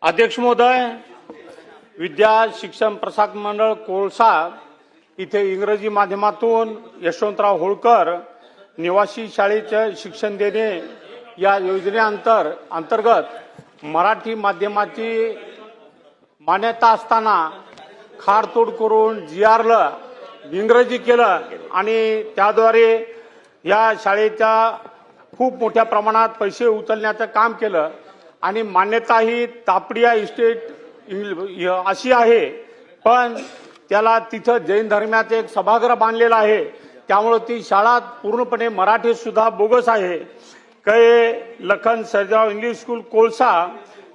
अध्यक्ष महोदय, विद्या शिक्षण प्रसारक मंडळ कोळसा इथे इंग्रजी माध्यमातून यशवंतराव होळकर निवासी शाळेचे शिक्षण देणे या योजनेअंतर्गत मराठी माध्यमाची मान्यता असताना खाडतोड करून जीआरला इंग्रजी केलं आणि त्याद्वारे या शाळेच्या खूप मोठ्या प्रमाणात पैसे उचलण्याचं काम केलं आणि मान्यता ही तापडिया इस्टेट अशी आहे, पण त्याला तिथं जैन धर्माचं एक सभागृह बांधलेलं आहे, त्यामुळे ती शाळा पूर्णपणे मराठी सुद्धा बोगस आहे। कै लखन सर्जाराव इंग्लिश स्कूल कोळसा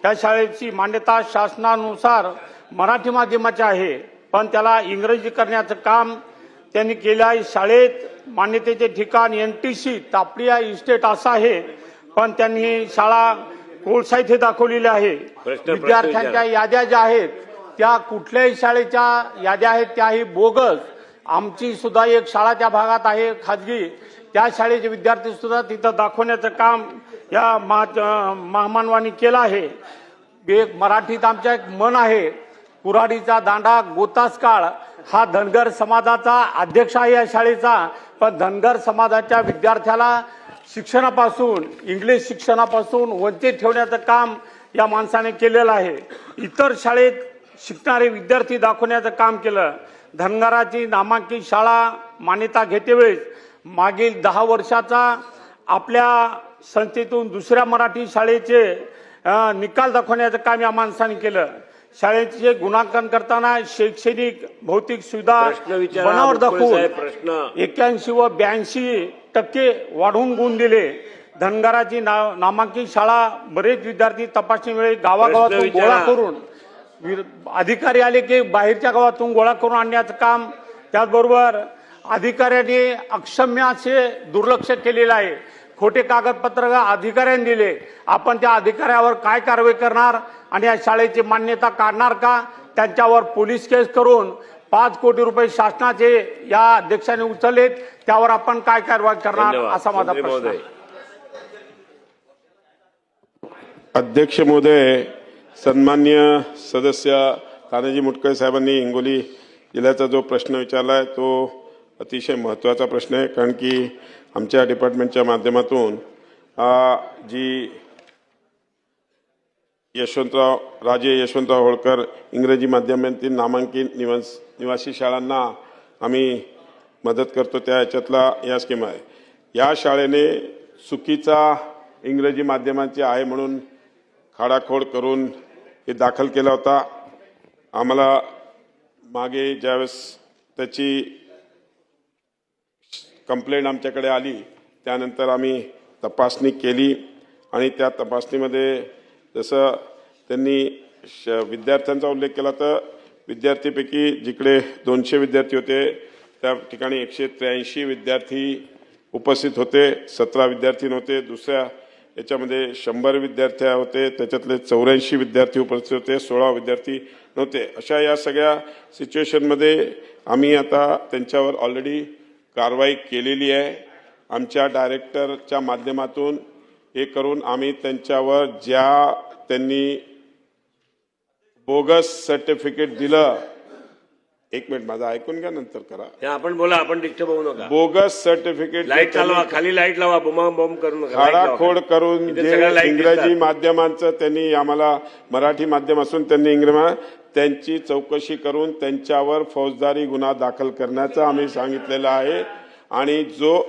या शाळेची मान्यता शासनानुसार मराठी माध्यमाची आहे, पण त्याला इंग्रजी करण्याचं काम त्यांनी केलं आहे। शाळेत मान्यतेचे ठिकाण NTC तापडिया इस्टेट असं आहे, पण त्यांनी शाळा कोळसा इथे दाखवलेली आहे। विद्यार्थ्यांच्या याद्या ज्या आहेत त्या कुठल्याही शाळेच्या याद्या आहेत त्याही बोगस। आमची सुद्धा एक शाळा त्या भागात आहे खाजगी, त्या शाळेचे विद्यार्थी सुद्धा तिथं दाखवण्याचं काम या महामानवानी केलं आहे। एक मराठीत आमच्या एक मन आहे, कुऱ्हाडीचा दांडा गोतास काळ हा धनगर समाजाचा अध्यक्ष आहे या शाळेचा, पण धनगर समाजाच्या विद्यार्थ्याला शिक्षणापासून इंग्लिश शिक्षणापासून वंचित ठेवण्याचं काम या माणसाने केलेलं आहे। इतर शाळेत शिकणारे विद्यार्थी दाखवण्याचं काम केलं। धनगराची नामांकित शाळा मान्यता घेतेवेळेस मागील 10 वर्षाचा आपल्या संस्थेतून दुसऱ्या मराठी शाळेचे निकाल दाखवण्याचं काम या माणसाने केलं। शाळेचे गुणांकन करताना शैक्षणिक भौतिक सुविधा बनावट दाखवून 81 व 82% वाढवून गुण दिले। धनगराची नामांकित शाळा बरेच विद्यार्थी तपासणी वेळी गावागावातून गोळा करून अधिकारी आले की बाहेरच्या गावातून गोळा करून आणण्याचं काम, त्याचबरोबर अधिकाऱ्यांनी अक्षम्य असे दुर्लक्ष केलेलं आहे। खोटे कागदपत्र अधिकाऱ्यांनी दिले, आपण त्या अधिकाऱ्यावर काय कारवाई करणार आणि या शाळेची मान्यता काढणार का? त्यांच्यावर पोलीस केस करून 5 कोटी रुपये शासनाचे या अध्यक्षाने उचललेत, त्यावर आपण काय कारवाई करणार असा माझा प्रश्न आहे। अध्यक्ष महोदय, सन्मान्य सदस्य तानाजी मुटकुळे साहेबांनी हिंगोली जिल्ह्याचा जो प्रश्न विचारला आहे तो अतिशय महत्त्वाचा प्रश्न आहे, कारण की आमच्या डिपार्टमेंटच्या माध्यमातून जी राजे यशवंतराव होळकर इंग्रजी माध्यमातील नामांकित निवासी शाळांना आम्ही मदत करतो, त्या याच्यातला या स्कीम आहे। या शाळेने चुकीचा इंग्रजी माध्यमाची आहे म्हणून खाडाखोड करून हे दाखल केला होता। आम्हाला मागे ज्यावेळेस त्याची कंप्लेंट आमच्याकडे आली त्यानंतर आम्ही तपासणी केली आणि त्या तपासणीमध्ये जसं त्यांनी विद्यार्थ्यांचा उल्लेख केला तर विद्यार्थीपैकी जिकडे 200 विद्यार्थी होते त्या ठिकाणी 183 विद्यार्थी उपस्थित होते, 17 विद्यार्थी नव्हते। दुसऱ्या याच्यामध्ये 100 विद्यार्थी होते, त्याच्यातले 84 विद्यार्थी उपस्थित होते, 16 विद्यार्थी नव्हते। अशा या सगळ्या सिच्युएशनमध्ये आम्ही आता त्यांच्यावर ऑलरेडी कारवाई केलेली आहे। आमच्या डायरेक्टरच्या माध्यमातून हे करून आम्ही त्यांच्यावर ज्या त्यांनी बोगस सर्टिफिकेट दिलं, एक मिनिट माझं ऐकून घ्या नंतर करा, आपण बोला, आपण डिस्टर्ब होऊ नका। बोगस सर्टिफिकेट लाईट चालवा, खाली लाईट लावा, बॉम्ब करू नका, खाडाखोड करून जे इंग्रजी माध्यमांचं त्यांनी आम्हाला मराठी माध्यम असून त्यांनी इंग्रजी त्यांची चौकशी करून त्यांच्यावर फौजदारी गुन्हा दाखल करण्याचं आम्ही सांगितलेलं आहे। आणि जो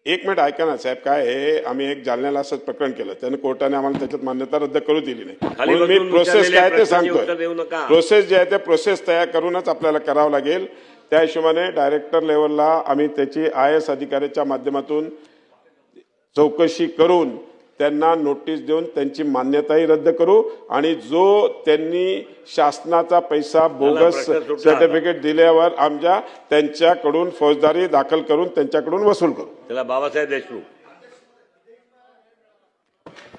एक मिनिट ऐका ना साहेब, काय आहे, आम्ही एक जालन्याला असंच प्रकरण केलं, त्यानं कोर्टाने आम्हाला त्याच्यात मान्यता रद्द करू दिली नाही। मी प्रोसेस काय ते सांगतोय, प्रोसेस जे आहे ते प्रोसेस तयार करूनच आपल्याला करावं लागेल। त्या हिशोबाने डायरेक्टर लेवलला आम्ही त्याची IAS अधिकाऱ्याच्या माध्यमातून चौकशी करून त्यांना नोटीस देऊन त्यांची मान्यताही रद्द करू आणि जो त्यांनी शासनाचा पैसा बोगस सर्टिफिकेट दिल्यावर आमच्या त्यांच्याकडून फौजदारी दाखल करून त्यांच्याकडून वसूल करू। त्याला बाबासाहेब देशमुख,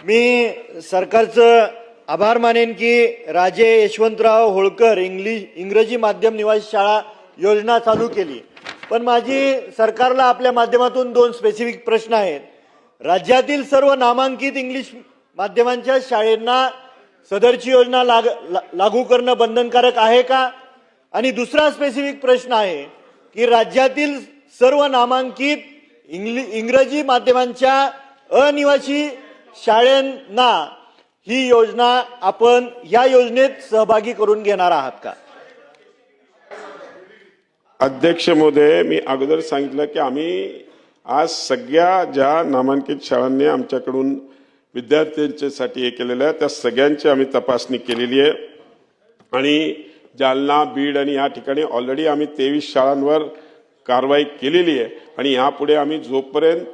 मी सरकारचं आभार मानेन की राजे यशवंतराव होळकर इंग्रजी माध्यम निवासी शाळा योजना चालू केली, पण माझी सरकारला आपल्या माध्यमातून 2 स्पेसिफिक प्रश्न आहेत। राज्यातील सर्व नामांकित इंग्लिश माध्यमांच्या शाळांना सदरची योजना लागू करणं बंधनकारक आहे का? आणि दुसरा स्पेसिफिक प्रश्न आहे की राज्यातील सर्व नामांकित इंग्रजी माध्यमांच्या अनिवासी शाळांना ही योजना आपण या योजनेत सहभागी करून घेणार आहात का? अध्यक्ष महोदय, मी अगोदर सांगितलं की आम्ही आज सगळ्या ज्या नामांकित शाळांनी आमच्याकडून विद्यार्थ्यांच्यासाठी हे केलेलं आहे त्या सगळ्यांची आम्ही तपासणी केलेली आहे आणि जालना, बीड आणि या ठिकाणी ऑलरेडी आम्ही 23 शाळांवर कारवाई केलेली आहे आणि यापुढे आम्ही जोपर्यंत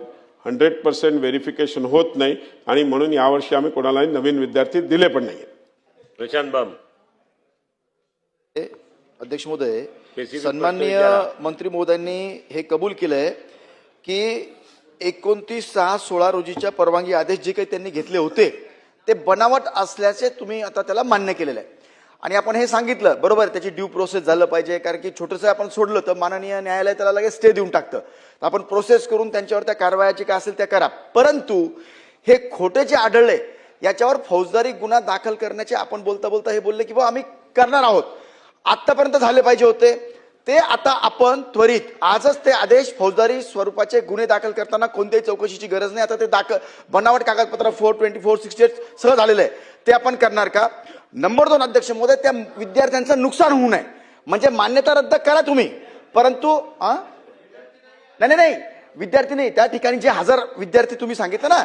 100% व्हेरिफिकेशन होत नाही आणि म्हणून यावर्षी आम्ही कोणालाही नवीन विद्यार्थी दिले पण नाही. प्रशांत बाम. अध्यक्ष महोदय, Specific सन्माननीय प्रश्न विचारा. मंत्री महोदयांनी हे कबूल केलंय की 29/6/16 रोजीच्या परवानगी आदेश जे काही त्यांनी घेतले होते ते बनावट असल्याचे तुम्ही आता त्याला मान्य केलेलं आहे आणि आपण हे सांगितलं बरोबर, त्याची ड्यू प्रोसेस झालं पाहिजे, कारण की छोटंसं आपण सोडलं तर माननीय न्यायालय त्याला लगेच स्टे देऊन टाकतं. तर आपण प्रोसेस करून त्यांच्यावर त्या कारवायाची काय असेल त्या करा. परंतु हे खोटे जे आढळले याच्यावर फौजदारी गुन्हा दाखल करण्याचे आपण बोलता बोलता हे बोलले की बा आम्ही करणार आहोत. आतापर्यंत झाले पाहिजे होते ते आता आपण त्वरित आजच ते आदेश फौजदारी स्वरूपाचे गुन्हे दाखल करताना कोणत्याही चौकशीची गरज नाही. आता ते दाखल बनावट कागदपत्र 424/68 सह झालेलं आहे ते आपण करणार का? नंबर 2 अध्यक्ष महोदय, त्या विद्यार्थ्यांचं नुकसान होऊ नये म्हणजे मान्यता रद्द करा तुम्ही, परंतु नाही विद्यार्थी नाही, त्या ठिकाणी जे 1000 विद्यार्थी तुम्ही सांगितलं ना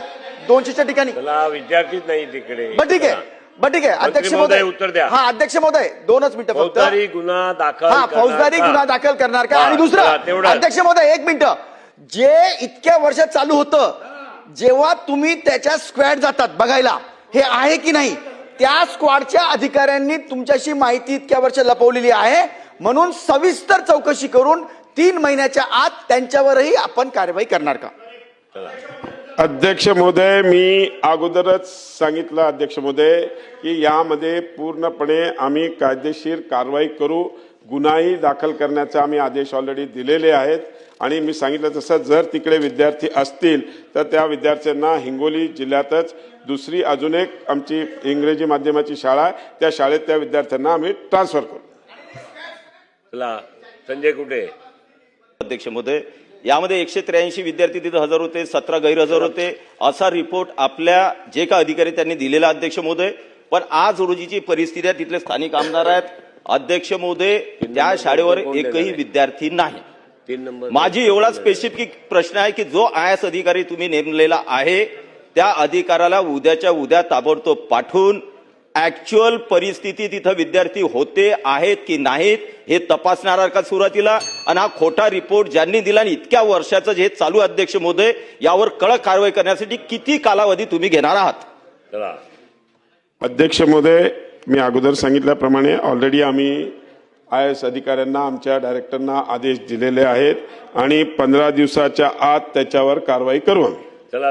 200च्या ठिकाणी, त्याला विद्यार्थीच नाही तिकडे. बरं ठीक आहे अध्यक्ष महोदय उत्तर द्या. हा अध्यक्ष महोदय 2च मिनिटं फक्त. फौजदारी गुन्हा दाखल हा करणार फौजदारी का? गुन्हा दाखल करणार का? हा, आणि चला, दुसरं तेवढंच. अध्यक्ष महोदय 1 मिनिट, जे इतक्या वर्षात चालू होतं जेव्हा तुम्ही त्याच्या स्क्वॅड जातात बघायला हे आहे की नाही, त्या स्क्वॉडच्या अधिकाऱ्यांनी तुमच्याशी माहिती इतक्या वर्ष लपवलेली आहे म्हणून सविस्तर चौकशी करून 3 महिन्याच्या आत त्यांच्यावरही आपण कारवाई करणार का? अध्यक्ष महोदय, मी अगोदरच सांगितलं अध्यक्ष महोदय की यामध्ये पूर्णपणे आम्ही कायदेशीर कारवाई करू, गुन्हाही दाखल करण्याचे आम्ही आदेश ऑलरेडी दिलेले आहेत आणि मी सांगितलं तसं जर तिकडे विद्यार्थी असतील तर त्या विद्यार्थ्यांना हिंगोली जिल्ह्यातच दुसरी अजून एक आमची इंग्रजी माध्यमाची शाळा आहे त्या शाळेत त्या विद्यार्थ्यांना आम्ही ट्रान्सफर करू. चला, संजय कुठे? अध्यक्ष महोदय, यामध्ये 183 विद्यार्थी तिथे हजर होते, 17 गैरहजर होते असा रिपोर्ट आपल्या जे का अधिकारी त्यांनी दिलेला अध्यक्ष महोदय. पण आज रोजीची परिस्थिती आहे, तिथले स्थानिक आमदार आहेत अध्यक्ष महोदय, त्या शाळेवर एकही विद्यार्थी नाही. 3 नंबर. माझी एवढा स्पेसिफिक प्रश्न आहे की जो IAS अधिकारी तुम्ही नेमलेला आहे त्या अधिकाऱ्याला उद्याच्या उद्या ताबडतोब पाठवून ऍक्च्युअल परिस्थिती तिथं विद्यार्थी होते आहेत की नाहीत हे तपासणार का सुरुवातीला, आणि हा खोटा रिपोर्ट ज्यांनी दिला आणि इतक्या वर्षाचं जे चालू अध्यक्ष महोदय यावर कडक कारवाई करण्यासाठी किती कालावधी तुम्ही घेणार आहात? चला. अध्यक्ष महोदय, मी अगोदर सांगितल्याप्रमाणे ऑलरेडी आम्ही IAS अधिकाऱ्यांना आमच्या डायरेक्टरना आदेश दिलेले आहेत आणि 15 दिवसाच्या आत त्याच्यावर कारवाई करू आम्ही. चला.